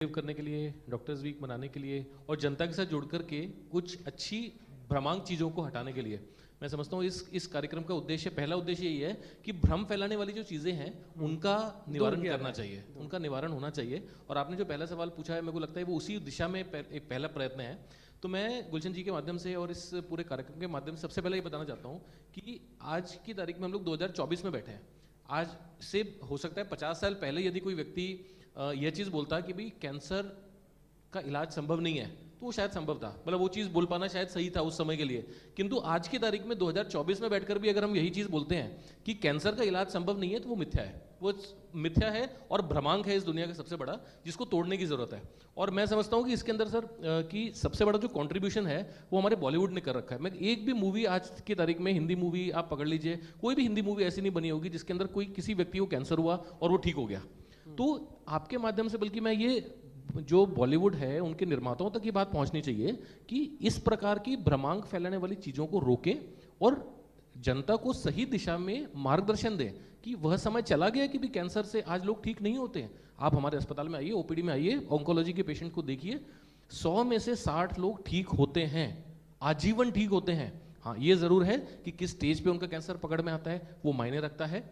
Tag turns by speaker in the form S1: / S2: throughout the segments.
S1: करने के लिए, डॉक्टर्स वीक मनाने के लिए और जनता के साथ जुड़ करके कुछ अच्छी भ्रमांक चीज़ों को हटाने के लिए मैं समझता हूँ इस कार्यक्रम का उद्देश्य, पहला उद्देश्य यही है कि भ्रम फैलाने वाली जो चीज़ें हैं उनका निवारण करना चाहिए, उनका निवारण होना चाहिए। और आपने जो पहला सवाल पूछा है, मेरे को लगता है वो उसी दिशा में एक पहला प्रयत्न है। तो मैं गुलशन जी के माध्यम से और इस पूरे कार्यक्रम के माध्यम से सबसे पहले ये बताना चाहता हूँ कि आज की तारीख में हम लोग 2024 में बैठे हैं। आज से हो सकता है 50 साल पहले यदि कोई व्यक्ति यह चीज़ बोलता कि भाई कैंसर का इलाज संभव नहीं है, तो वो शायद संभव था, मतलब वो चीज़ बोल पाना शायद सही था उस समय के लिए। किंतु आज की तारीख में 2024 में बैठकर भी अगर हम यही चीज़ बोलते हैं कि कैंसर का इलाज संभव नहीं है, तो वो मिथ्या है, वो मिथ्या है और भ्रमांक है इस दुनिया का सबसे बड़ा, जिसको तोड़ने की ज़रूरत है। और मैं समझता हूँ कि इसके अंदर सर कि सबसे बड़ा जो कंट्रीब्यूशन है वो हमारे बॉलीवुड ने कर रखा है। मैं एक भी मूवी आज की तारीख में, हिंदी मूवी आप पकड़ लीजिए, कोई भी हिंदी मूवी ऐसी नहीं बनी होगी जिसके अंदर कोई किसी व्यक्ति को कैंसर हुआ और वो ठीक हो गया। तो आपके माध्यम से, बल्कि मैं ये जो बॉलीवुड है उनके निर्माताओं तक ये बात पहुंचनी चाहिए कि इस प्रकार की भ्रमांक फैलाने वाली चीज़ों को रोकें और जनता को सही दिशा में मार्गदर्शन दें कि वह समय चला गया कि भी कैंसर से आज लोग ठीक नहीं होते हैं। आप हमारे अस्पताल में आइए, ओपीडी में आइए, ऑन्कोलॉजी के पेशेंट को देखिए, 100 में से 60 लोग ठीक होते हैं, आजीवन ठीक होते हैं। हाँ, ये ज़रूर है कि किस स्टेज पे उनका कैंसर पकड़ में आता है वो मायने रखता है,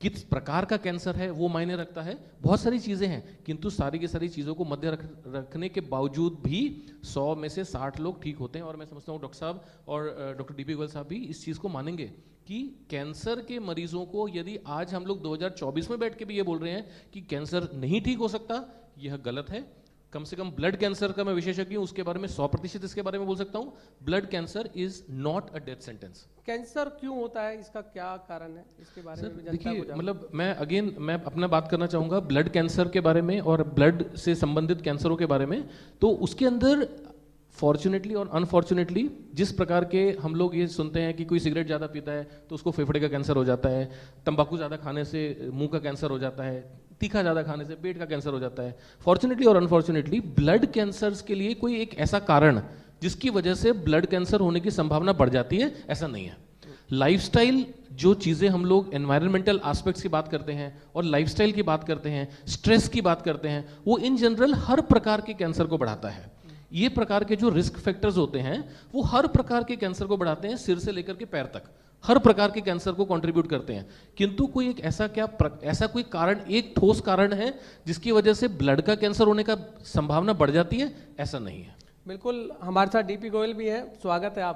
S1: किस प्रकार का कैंसर है वो मायने रखता है, बहुत सारी चीज़ें हैं। किंतु सारी की सारी चीज़ों को मध्य रखने के बावजूद भी 100 में से 60 लोग ठीक होते हैं। और मैं समझता हूँ डॉक्टर साहब और डॉक्टर डीपी गोयल साहब भी इस चीज़ को मानेंगे कि कैंसर के मरीजों को यदि आज हम लोग 2024 में बैठ के भी ये बोल रहे हैं कि कैंसर नहीं ठीक हो सकता, यह गलत है। कम से कम ब्लड कैंसर का मैं विशेषज्ञ हूँ, उसके बारे में 100% इसके बारे में बोल सकता हूँ, blood cancer is not a death sentence.
S2: Cancer क्यों होता है, इसका क्या कारण है, इसके बारे में जनता
S1: देखिए,
S2: को
S1: मतलब मैं अपना बात करना चाहूँगा ब्लड कैंसर के बारे में और ब्लड से संबंधित कैंसरों के बारे में। तो उसके अंदर फॉर्चुनेटली और अनफॉर्चुनेटली जिस प्रकार के हम लोग ये सुनते हैं कि कोई सिगरेट ज़्यादा पीता है तो उसको फेफड़े का कैंसर हो जाता है, तंबाकू ज़्यादा खाने से मुंह का कैंसर हो जाता है, तीखा ज़्यादा खाने से पेट का कैंसर हो जाता है। फॉर्चुनेटली और अनफॉर्चुनेटली ब्लड कैंसर्स के लिए कोई एक ऐसा कारण जिसकी वजह से ब्लड कैंसर होने की संभावना बढ़ जाती है, ऐसा नहीं है। लाइफस्टाइल, जो चीज़ें हम लोग एनवायरमेंटल एस्पेक्ट्स की बात करते हैं और लाइफस्टाइल की बात करते हैं, स्ट्रेस की बात करते हैं, वो इन जनरल हर प्रकार के कैंसर को बढ़ाता है। ये प्रकार के जो रिस्क फैक्टर्स होते हैं वो हर प्रकार के कैंसर को बढ़ाते हैं, सिर से लेकर के पैर तक हर प्रकार के कैंसर को कंट्रीब्यूट करते हैं। किंतु कोई एक ऐसा कोई कारण, एक ठोस कारण है जिसकी वजह से ब्लड का कैंसर होने का संभावना बढ़ जाती है, ऐसा नहीं है।
S2: बिल्कुल। हमारे साथ डीपी गोयल भी है, स्वागत है आप।